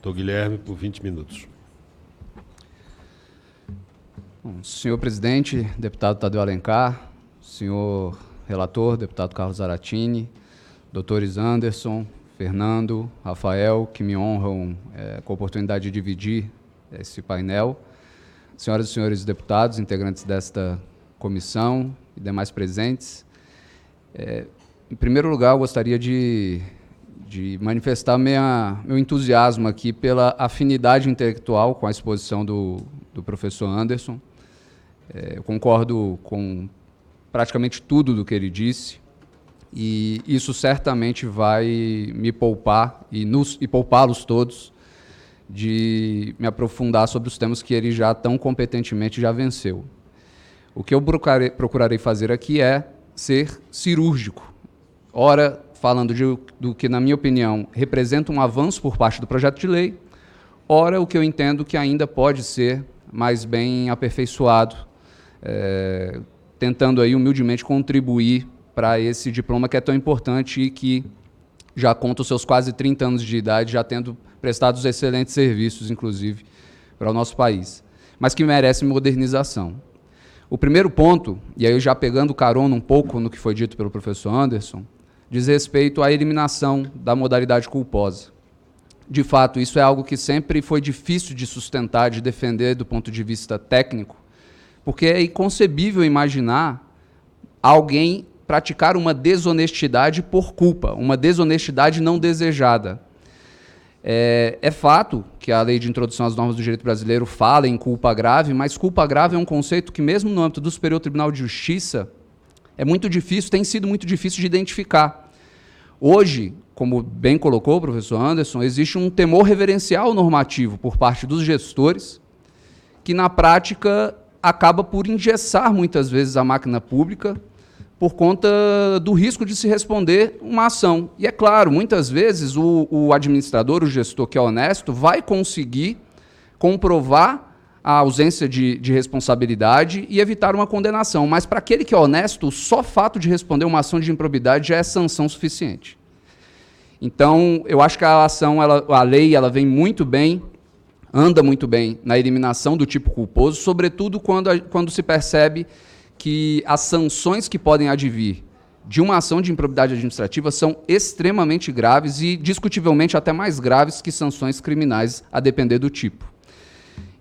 Doutor Guilherme, por 20 minutos. Bom, senhor presidente, deputado Tadeu Alencar, senhor relator, deputado Carlos Zaratini, doutores Anderson, Fernando, Rafael, que me honram com a oportunidade de dividir esse painel, senhoras e senhores deputados, integrantes desta comissão e demais presentes. Em primeiro lugar, eu gostaria de manifestar meu entusiasmo aqui pela afinidade intelectual com a exposição do professor Anderson. Eu concordo com praticamente tudo do que ele disse, e isso certamente vai me poupar e poupá-los todos de me aprofundar sobre os temas que ele já tão competentemente já venceu. O que eu procurarei fazer aqui é ser cirúrgico, ora falando do que, na minha opinião, representa um avanço por parte do projeto de lei, ora o que eu entendo que ainda pode ser mais bem aperfeiçoado, tentando aí humildemente contribuir para esse diploma que é tão importante e que já conta os seus quase 30 anos de idade, já tendo prestado os excelentes serviços, inclusive, para o nosso país, mas que merece modernização. O primeiro ponto, e aí já pegando carona um pouco no que foi dito pelo professor Anderson, diz respeito à eliminação da modalidade culposa. De fato, isso é algo que sempre foi difícil de sustentar, de defender do ponto de vista técnico, porque é inconcebível imaginar alguém praticar uma desonestidade por culpa, uma desonestidade não desejada. É fato que a Lei de Introdução às Normas do Direito Brasileiro fala em culpa grave, mas culpa grave é um conceito que, mesmo no âmbito do Superior Tribunal de Justiça, é muito difícil, tem sido muito difícil de identificar. Hoje, como bem colocou o professor Anderson, existe um temor reverencial normativo por parte dos gestores, que na prática acaba por engessar muitas vezes a máquina pública por conta do risco de se responder uma ação. E é claro, muitas vezes o administrador, o gestor que é honesto, vai conseguir comprovar a ausência de responsabilidade e evitar uma condenação. Mas para aquele que é honesto, o só fato de responder uma ação de improbidade já é sanção suficiente. Então, eu acho que a lei vem muito bem, anda muito bem na eliminação do tipo culposo, sobretudo quando se percebe que as sanções que podem advir de uma ação de improbidade administrativa são extremamente graves e, discutivelmente, até mais graves que sanções criminais, a depender do tipo.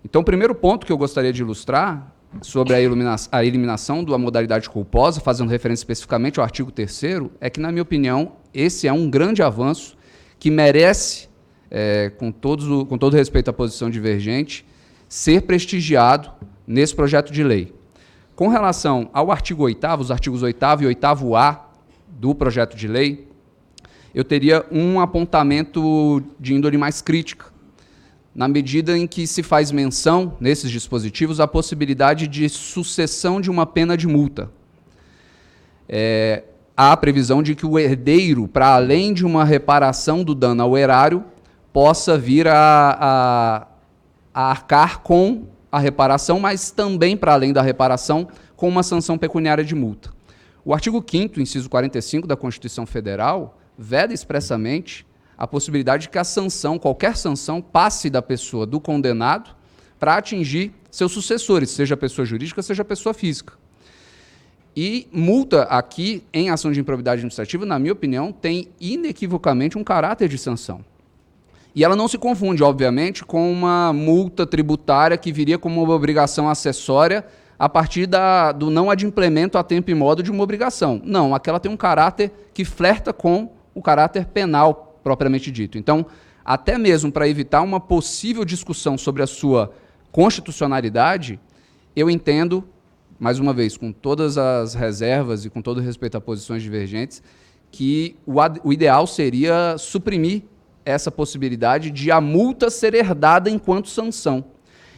Então, o primeiro ponto que eu gostaria de ilustrar sobre a eliminação da modalidade culposa, fazendo referência especificamente ao artigo 3º, é que, na minha opinião, esse é um grande avanço que merece, com todo respeito à posição divergente, ser prestigiado nesse projeto de lei. Com relação ao artigo 8º, os artigos 8º e 8º-A do projeto de lei, eu teria um apontamento de índole mais crítica, na medida em que se faz menção, nesses dispositivos, à possibilidade de sucessão de uma pena de multa. Há a previsão de que o herdeiro, para além de uma reparação do dano ao erário, possa vir a arcar com a reparação, mas também, para além da reparação, com uma sanção pecuniária de multa. O artigo 5º, inciso 45 da Constituição Federal, veda expressamente a possibilidade de que a sanção, qualquer sanção, passe da pessoa do condenado para atingir seus sucessores, seja pessoa jurídica, seja pessoa física. E multa aqui, em ação de improbidade administrativa, na minha opinião, tem inequivocamente um caráter de sanção. E ela não se confunde, obviamente, com uma multa tributária que viria como uma obrigação acessória a partir do não adimplemento a tempo e modo de uma obrigação. Não, aquela tem um caráter que flerta com o caráter penal propriamente dito. Então, até mesmo para evitar uma possível discussão sobre a sua constitucionalidade, eu entendo, mais uma vez, com todas as reservas e com todo respeito a posições divergentes, que o ideal seria suprimir essa possibilidade de a multa ser herdada enquanto sanção.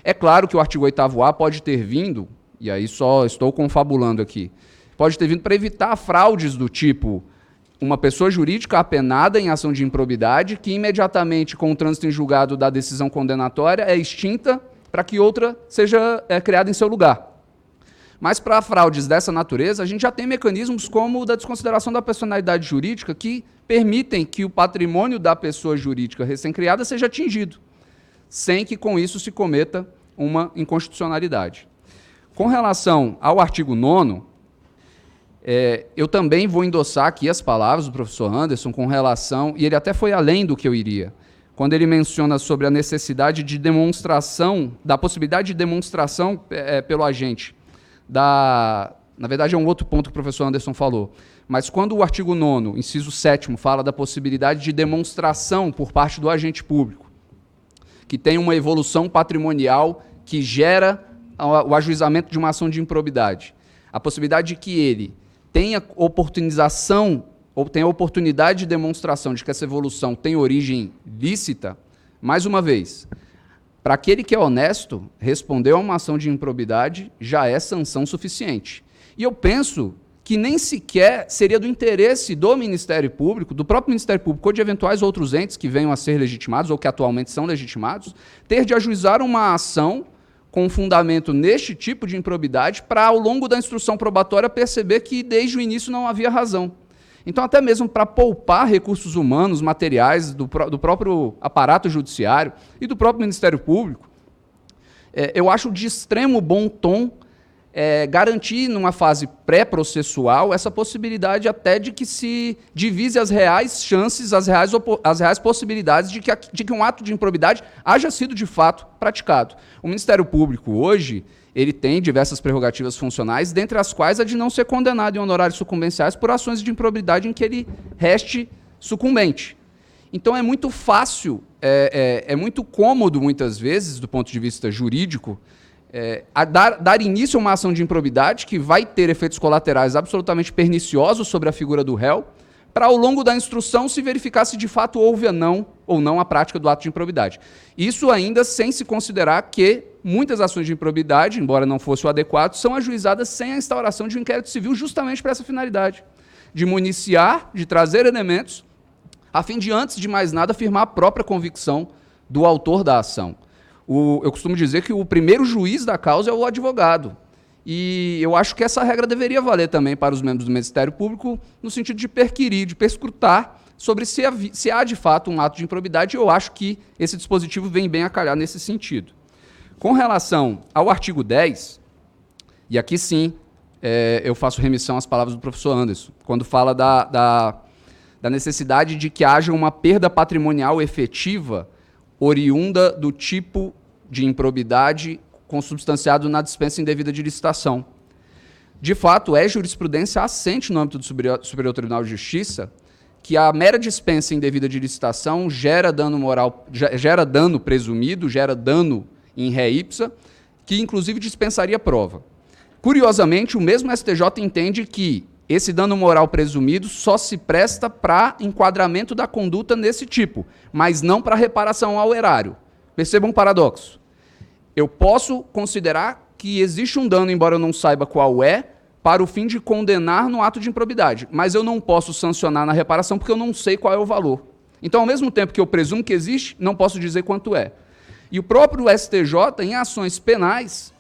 É claro que o artigo 8º-A pode ter vindo, e aí só estou confabulando aqui, pode ter vindo para evitar fraudes do tipo uma pessoa jurídica apenada em ação de improbidade que imediatamente, com o trânsito em julgado da decisão condenatória, é extinta para que outra seja criada em seu lugar. Mas para fraudes dessa natureza, a gente já tem mecanismos como o da desconsideração da personalidade jurídica que permitem que o patrimônio da pessoa jurídica recém-criada seja atingido. sem que com isso se cometa uma inconstitucionalidade. Com relação ao artigo 9º, eu também vou endossar aqui as palavras do professor Anderson com relação, e ele até foi além do que eu iria, quando ele menciona sobre a necessidade de demonstração, da possibilidade de demonstração pelo agente. Na verdade, é um outro ponto que o professor Anderson falou, mas quando o artigo 9º, inciso 7º, fala da possibilidade de demonstração por parte do agente público, que tem uma evolução patrimonial que gera o ajuizamento de uma ação de improbidade, a possibilidade de que ele tenha oportunização ou tenha oportunidade de demonstração de que essa evolução tem origem lícita, mais uma vez, para aquele que é honesto, responder a uma ação de improbidade já é sanção suficiente. E eu penso que nem sequer seria do interesse do Ministério Público, do próprio Ministério Público ou de eventuais outros entes que venham a ser legitimados ou que atualmente são legitimados, ter de ajuizar uma ação com fundamento neste tipo de improbidade para, ao longo da instrução probatória, perceber que desde o início não havia razão. Então, até mesmo para poupar recursos humanos, materiais do próprio aparato judiciário e do próprio Ministério Público, eu acho de extremo bom tom garantir, numa fase pré-processual, essa possibilidade até de que se divise as reais chances, as reais possibilidades de que um ato de improbidade haja sido, de fato, praticado. O Ministério Público, hoje, ele tem diversas prerrogativas funcionais, dentre as quais a de não ser condenado em honorários sucumbenciais por ações de improbidade em que ele reste sucumbente. Então é muito fácil, é muito cômodo, muitas vezes, do ponto de vista jurídico, dar início a uma ação de improbidade que vai ter efeitos colaterais absolutamente perniciosos sobre a figura do réu, para, ao longo da instrução, se verificar se de fato houve ou não a prática do ato de improbidade. Isso ainda sem se considerar que muitas ações de improbidade, embora não fosse o adequado, são ajuizadas sem a instauração de um inquérito civil justamente para essa finalidade, de municiar, de trazer elementos, a fim de, antes de mais nada, afirmar a própria convicção do autor da ação. Eu costumo dizer que o primeiro juiz da causa é o advogado. E eu acho que essa regra deveria valer também para os membros do Ministério Público, no sentido de perquirir, de perscrutar sobre se há de fato um ato de improbidade, e eu acho que esse dispositivo vem bem a calhar nesse sentido. Com relação ao artigo 10, e aqui sim eu faço remissão às palavras do professor Anderson, quando fala da necessidade de que haja uma perda patrimonial efetiva oriunda do tipo de improbidade consubstanciado na dispensa indevida de licitação. De fato, é jurisprudência assente no âmbito do Superior Tribunal de Justiça que a mera dispensa indevida de licitação gera dano moral, gera dano presumido, gera dano in re ipsa, que inclusive dispensaria prova. Curiosamente, o mesmo STJ entende que esse dano moral presumido só se presta para enquadramento da conduta nesse tipo, mas não para reparação ao erário. Perceba um paradoxo. Eu posso considerar que existe um dano, embora eu não saiba qual é, para o fim de condenar no ato de improbidade, mas eu não posso sancionar na reparação porque eu não sei qual é o valor. Então, ao mesmo tempo que eu presumo que existe, não posso dizer quanto é. E o próprio STJ, em ações penais,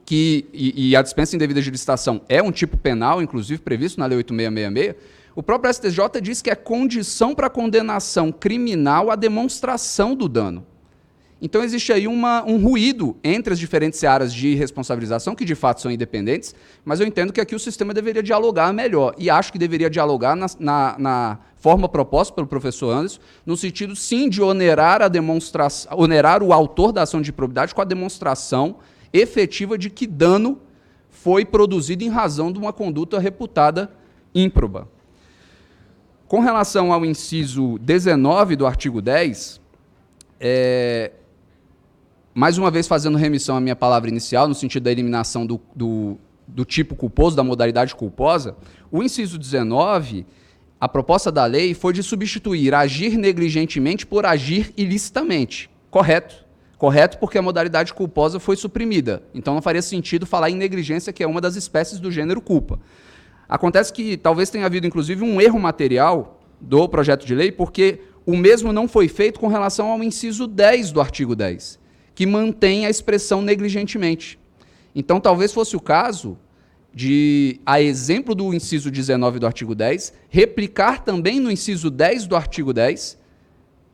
e a dispensa indevida de licitação é um tipo penal, inclusive previsto na Lei 8.666, o próprio STJ diz que é condição para condenação criminal a demonstração do dano. Então existe aí um ruído entre as diferentes áreas de responsabilização, que de fato são independentes, mas eu entendo que aqui o sistema deveria dialogar melhor, e acho que deveria dialogar na forma proposta pelo professor Anderson, no sentido, sim, de onerar o autor da ação de improbidade com a demonstração efetiva de que dano foi produzido em razão de uma conduta reputada ímproba. Com relação ao inciso 19 do artigo 10, mais uma vez fazendo remissão à minha palavra inicial, no sentido da eliminação do tipo culposo, da modalidade culposa, o inciso 19, a proposta da lei foi de substituir agir negligentemente por agir ilicitamente. Correto. Correto, porque a modalidade culposa foi suprimida. Então não faria sentido falar em negligência, que é uma das espécies do gênero culpa. Acontece que talvez tenha havido, inclusive, um erro material do projeto de lei, porque o mesmo não foi feito com relação ao inciso 10 do artigo 10, que mantém a expressão negligentemente. Então talvez fosse o caso de, a exemplo do inciso 19 do artigo 10, replicar também no inciso 10 do artigo 10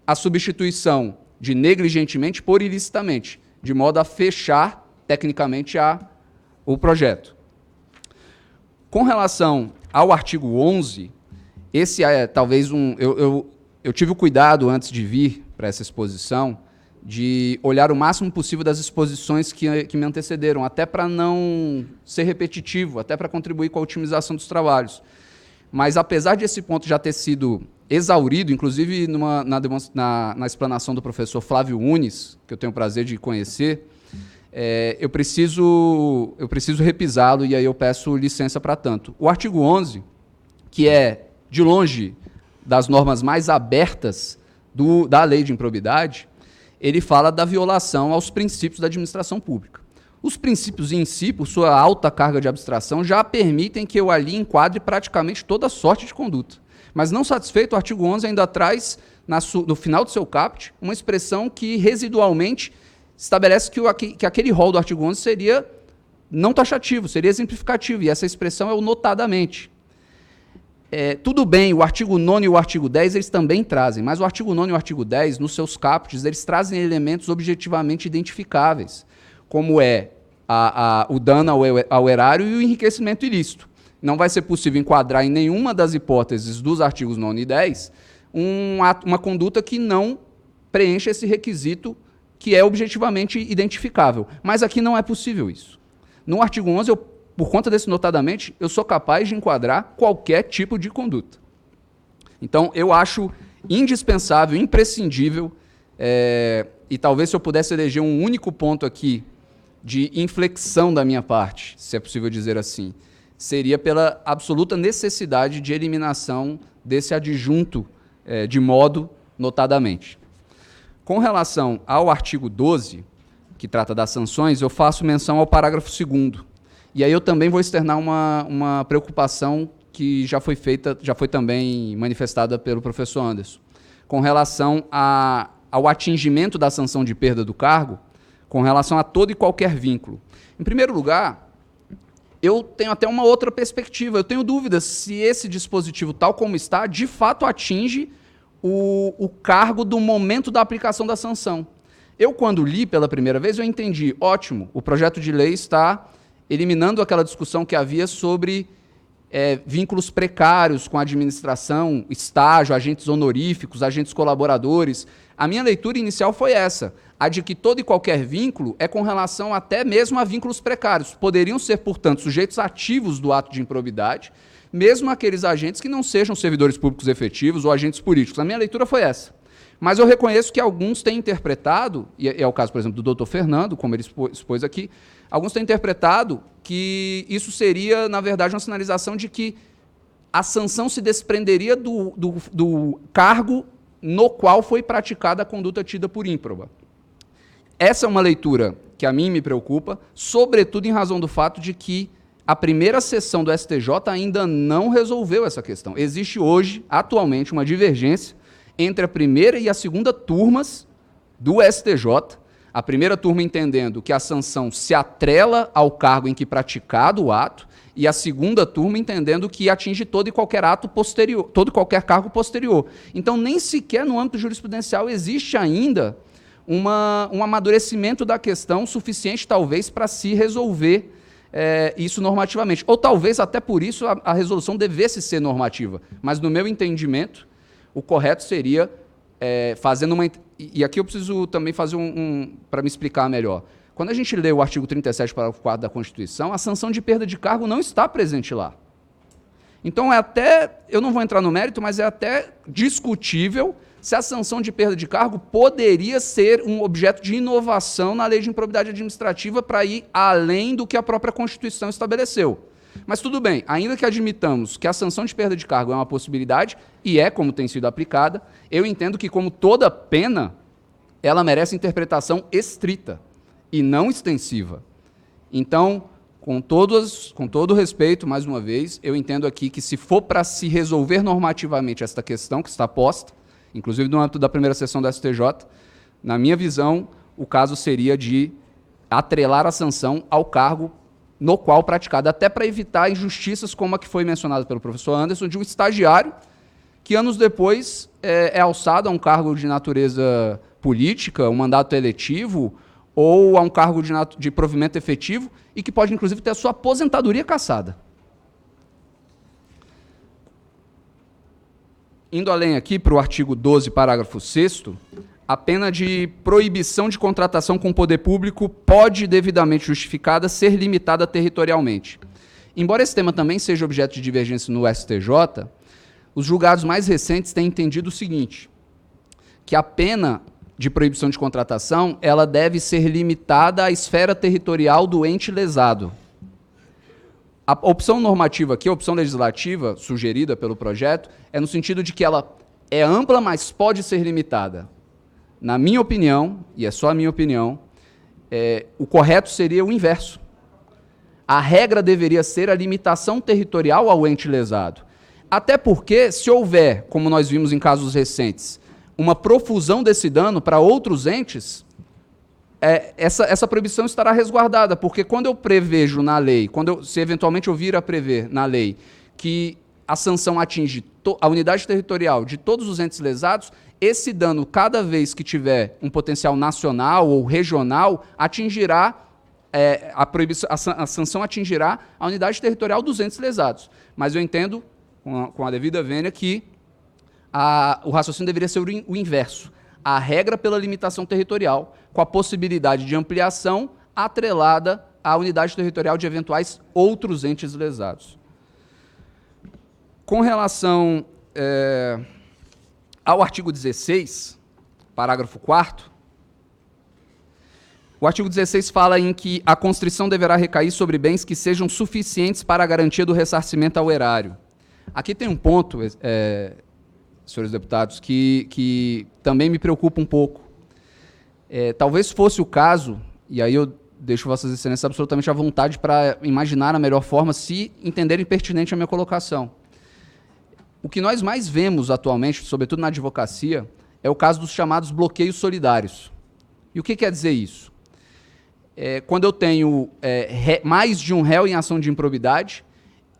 a substituição de negligentemente por ilicitamente, de modo a fechar tecnicamente o projeto. Com relação ao artigo 11, esse é talvez eu tive o cuidado, antes de vir para essa exposição, de olhar o máximo possível das exposições que me antecederam, até para não ser repetitivo, até para contribuir com a otimização dos trabalhos. Mas, apesar de esse ponto já ter sido exaurido, inclusive na explanação do professor Flávio Unes, que eu tenho o prazer de conhecer, eu preciso repisá-lo, e aí eu peço licença para tanto. O artigo 11, que é, de longe, das normas mais abertas da lei de improbidade, ele fala da violação aos princípios da administração pública. Os princípios em si, por sua alta carga de abstração, já permitem que eu ali enquadre praticamente toda sorte de conduta. Mas, não satisfeito, o artigo 11 ainda traz, no final do seu caput, uma expressão que residualmente estabelece que aquele rol do artigo 11 seria não taxativo, seria exemplificativo, e essa expressão é o notadamente. Tudo bem, o artigo 9º e o artigo 10 eles também trazem, mas o artigo 9º e o artigo 10, nos seus caputs, eles trazem elementos objetivamente identificáveis, como o dano ao erário e o enriquecimento ilícito. Não vai ser possível enquadrar em nenhuma das hipóteses dos artigos 9 e 10 uma conduta que não preencha esse requisito que é objetivamente identificável. Mas aqui não é possível isso. No artigo 11, por conta desse notadamente, eu sou capaz de enquadrar qualquer tipo de conduta. Então, eu acho indispensável, imprescindível, e talvez se eu pudesse eleger um único ponto aqui de inflexão da minha parte, se é possível dizer assim, seria pela absoluta necessidade de eliminação desse adjunto de modo notadamente. Com relação ao artigo 12, que trata das sanções, eu faço menção ao parágrafo 2º. E aí eu também vou externar uma preocupação que já foi também manifestada pelo professor Anderson, com relação ao atingimento da sanção de perda do cargo, com relação a todo e qualquer vínculo. Em primeiro lugar, eu tenho até uma outra perspectiva. Eu tenho dúvidas se esse dispositivo, tal como está, de fato atinge o cargo do momento da aplicação da sanção. Eu, quando li pela primeira vez, eu entendi, ótimo, o projeto de lei está eliminando aquela discussão que havia sobre vínculos precários com a administração, estágio, agentes honoríficos, agentes colaboradores. A minha leitura inicial foi essa, a de que todo e qualquer vínculo é com relação até mesmo a vínculos precários. Poderiam ser, portanto, sujeitos ativos do ato de improbidade, mesmo aqueles agentes que não sejam servidores públicos efetivos ou agentes políticos. A minha leitura foi essa. Mas eu reconheço que alguns têm interpretado, e é o caso, por exemplo, do doutor Fernando, como ele expôs aqui, alguns têm interpretado que isso seria, na verdade, uma sinalização de que a sanção se desprenderia do cargo no qual foi praticada a conduta tida por ímproba. Essa é uma leitura que a mim me preocupa, sobretudo em razão do fato de que a primeira sessão do STJ ainda não resolveu essa questão. Existe hoje, atualmente, uma divergência entre a primeira e a segunda turmas do STJ, a primeira turma entendendo que a sanção se atrela ao cargo em que praticado o ato, e a segunda turma entendendo que atinge todo e qualquer ato posterior, todo e qualquer cargo posterior. Então, nem sequer no âmbito jurisprudencial existe ainda um amadurecimento da questão suficiente, talvez, para se resolver isso normativamente. Ou talvez, até por isso, a resolução devesse ser normativa. Mas, no meu entendimento, o correto seria fazendo uma... E aqui eu preciso também fazer para me explicar melhor. Quando a gente lê o artigo 37, parágrafo 4 da Constituição, a sanção de perda de cargo não está presente lá. Então, eu não vou entrar no mérito, mas é até discutível se a sanção de perda de cargo poderia ser um objeto de inovação na lei de improbidade administrativa para ir além do que a própria Constituição estabeleceu. Mas tudo bem, ainda que admitamos que a sanção de perda de cargo é uma possibilidade, e é como tem sido aplicada, eu entendo que, como toda pena, ela merece interpretação estrita e não extensiva. Então, com todo respeito, mais uma vez, eu entendo aqui que, se for para se resolver normativamente esta questão que está posta, inclusive no âmbito da primeira sessão da STJ, na minha visão, o caso seria de atrelar a sanção ao cargo no qual praticada, até para evitar injustiças como a que foi mencionada pelo professor Anderson, de um estagiário que anos depois é alçado a um cargo de natureza política, um mandato eletivo, ou a um cargo de provimento efetivo, e que pode, inclusive, ter a sua aposentadoria cassada. Indo além aqui para o artigo 12, parágrafo 6º, a pena de proibição de contratação com o poder público pode, devidamente justificada, ser limitada territorialmente. Embora esse tema também seja objeto de divergência no STJ, os julgados mais recentes têm entendido o seguinte, que a pena de proibição de contratação ela deve ser limitada à esfera territorial do ente lesado. A opção normativa aqui, a opção legislativa sugerida pelo projeto, é no sentido de que ela é ampla, mas pode ser limitada. Na minha opinião, e é só a minha opinião, o correto seria o inverso. A regra deveria ser a limitação territorial ao ente lesado. Até porque, se houver, como nós vimos em casos recentes, uma profusão desse dano para outros entes, essa proibição estará resguardada, porque quando eu prevejo na lei, se eventualmente eu vir a prever na lei que a sanção atinge a unidade territorial de todos os entes lesados, esse dano, cada vez que tiver um potencial nacional ou regional, atingirá, a sanção atingirá a unidade territorial dos entes lesados. Mas eu entendo, com a devida vênia, que o raciocínio deveria ser o inverso. A regra pela limitação territorial, com a possibilidade de ampliação atrelada à unidade territorial de eventuais outros entes lesados. Com relação ao artigo 16, parágrafo 4º, o artigo 16 fala em que a constrição deverá recair sobre bens que sejam suficientes para a garantia do ressarcimento ao erário. Aqui tem um ponto, senhores deputados, que também me preocupa um pouco. Talvez fosse o caso, e aí eu deixo Vossas Excelências absolutamente à vontade para imaginar a melhor forma, se entenderem pertinente a minha colocação. O que nós mais vemos atualmente, sobretudo na advocacia, é o caso dos chamados bloqueios solidários. E o que quer dizer isso? Quando eu tenho mais de um réu em ação de improbidade,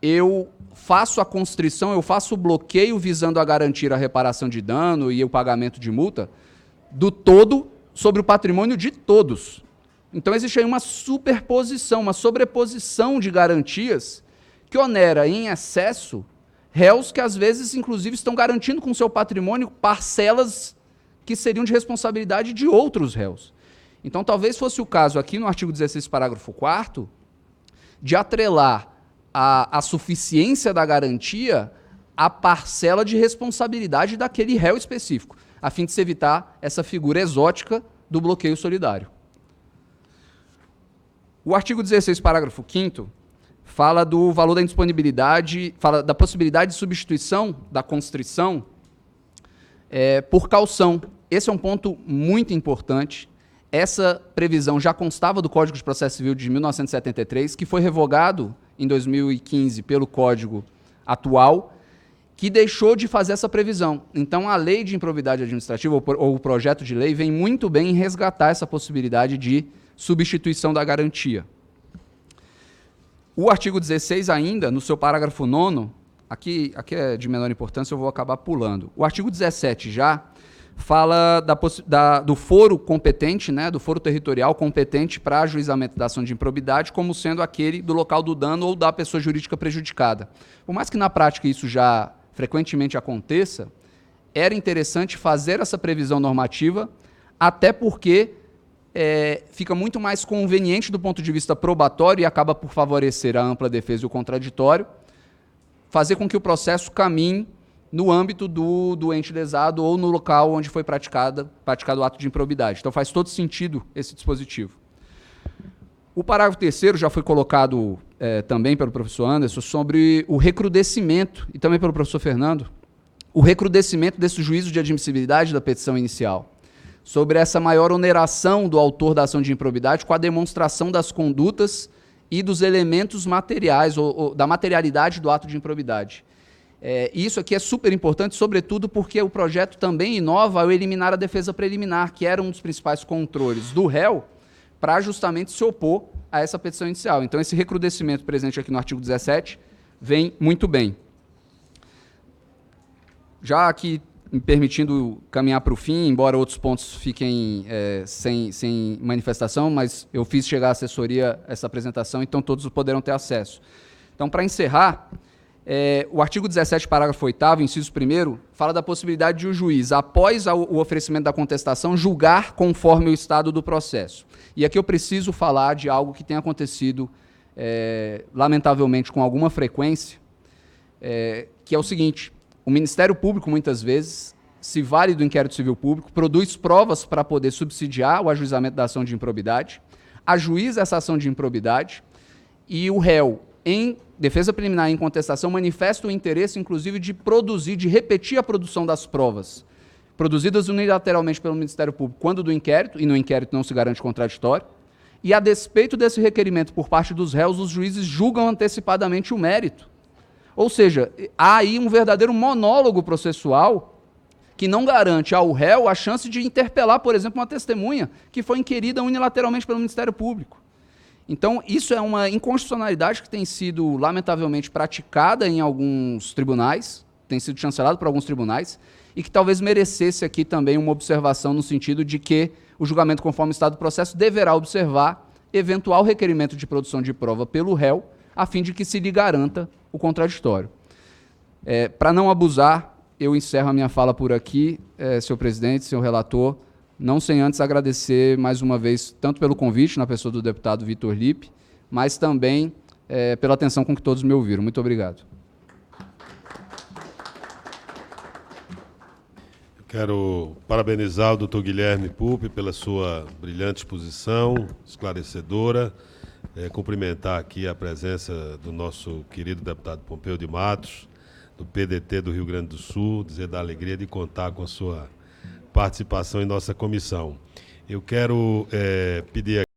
eu faço a constrição, eu faço o bloqueio visando a garantir a reparação de dano e o pagamento de multa do todo sobre o patrimônio de todos. Então existe aí uma superposição, uma sobreposição de garantias que onera em excesso réus que às vezes, inclusive, estão garantindo com seu patrimônio parcelas que seriam de responsabilidade de outros réus. Então talvez fosse o caso aqui no artigo 16, parágrafo 4º, de atrelar a suficiência da garantia à parcela de responsabilidade daquele réu específico, a fim de se evitar essa figura exótica do bloqueio solidário. O artigo 16, parágrafo 5º, fala do valor da indisponibilidade, fala da possibilidade de substituição da constrição por caução. Esse é um ponto muito importante. Essa previsão já constava do Código de Processo Civil de 1973, que foi revogado em 2015 pelo Código atual, que deixou de fazer essa previsão. Então, a Lei de Improbidade Administrativa, ou o projeto de lei, vem muito bem em resgatar essa possibilidade de substituição da garantia. O artigo 16 ainda, no seu parágrafo 9º, aqui é de menor importância, eu vou acabar pulando. O artigo 17 já fala do foro competente, né, do foro territorial competente para ajuizamento da ação de improbidade, como sendo aquele do local do dano ou da pessoa jurídica prejudicada. Por mais que na prática isso já frequentemente aconteça, era interessante fazer essa previsão normativa, até porque fica muito mais conveniente do ponto de vista probatório e acaba por favorecer a ampla defesa e o contraditório, fazer com que o processo caminhe no âmbito do ente lesado ou no local onde foi praticado o ato de improbidade. Então faz todo sentido esse dispositivo. O parágrafo 3º já foi colocado também pelo professor Anderson sobre o recrudescimento, e também pelo professor Fernando, o recrudescimento desse juízo de admissibilidade da petição inicial, sobre essa maior oneração do autor da ação de improbidade com a demonstração das condutas e dos elementos materiais, ou da materialidade do ato de improbidade. Isso aqui é super importante, sobretudo porque o projeto também inova ao eliminar a defesa preliminar, que era um dos principais controles do réu, para justamente se opor a essa petição inicial. Então, esse recrudescimento presente aqui no artigo 17 vem muito bem. Já aqui, me permitindo caminhar para o fim, embora outros pontos fiquem sem manifestação, mas eu fiz chegar à assessoria essa apresentação, então todos poderão ter acesso. Então, para encerrar, o artigo 17, parágrafo 8º, inciso 1º, fala da possibilidade de o juiz, após o oferecimento da contestação, julgar conforme o estado do processo. E aqui eu preciso falar de algo que tem acontecido, lamentavelmente, com alguma frequência, que é o seguinte: o Ministério Público, muitas vezes, se vale do inquérito civil público, produz provas para poder subsidiar o ajuizamento da ação de improbidade, ajuiza essa ação de improbidade e o réu, em defesa preliminar e em contestação, manifesta o interesse, inclusive, de produzir, de repetir a produção das provas produzidas unilateralmente pelo Ministério Público quando do inquérito, e no inquérito não se garante contraditório, e a despeito desse requerimento por parte dos réus, os juízes julgam antecipadamente o mérito. Ou seja, há aí um verdadeiro monólogo processual que não garante ao réu a chance de interpelar, por exemplo, uma testemunha que foi inquirida unilateralmente pelo Ministério Público. Então, isso é uma inconstitucionalidade que tem sido, lamentavelmente, praticada em alguns tribunais, tem sido chancelado por alguns tribunais, e que talvez merecesse aqui também uma observação no sentido de que o julgamento conforme o estado do processo deverá observar eventual requerimento de produção de prova pelo réu, a fim de que se lhe garanta o contraditório. Para não abusar, eu encerro a minha fala por aqui, senhor presidente, senhor relator, não sem antes agradecer mais uma vez, tanto pelo convite, na pessoa do deputado Vitor Lippe, mas também pela atenção com que todos me ouviram. Muito obrigado. Quero parabenizar o doutor Guilherme Pupi pela sua brilhante exposição, esclarecedora, cumprimentar aqui a presença do nosso querido deputado Pompeu de Matos, do PDT do Rio Grande do Sul, dizer da alegria de contar com a sua participação em nossa comissão. Eu quero pedir aqui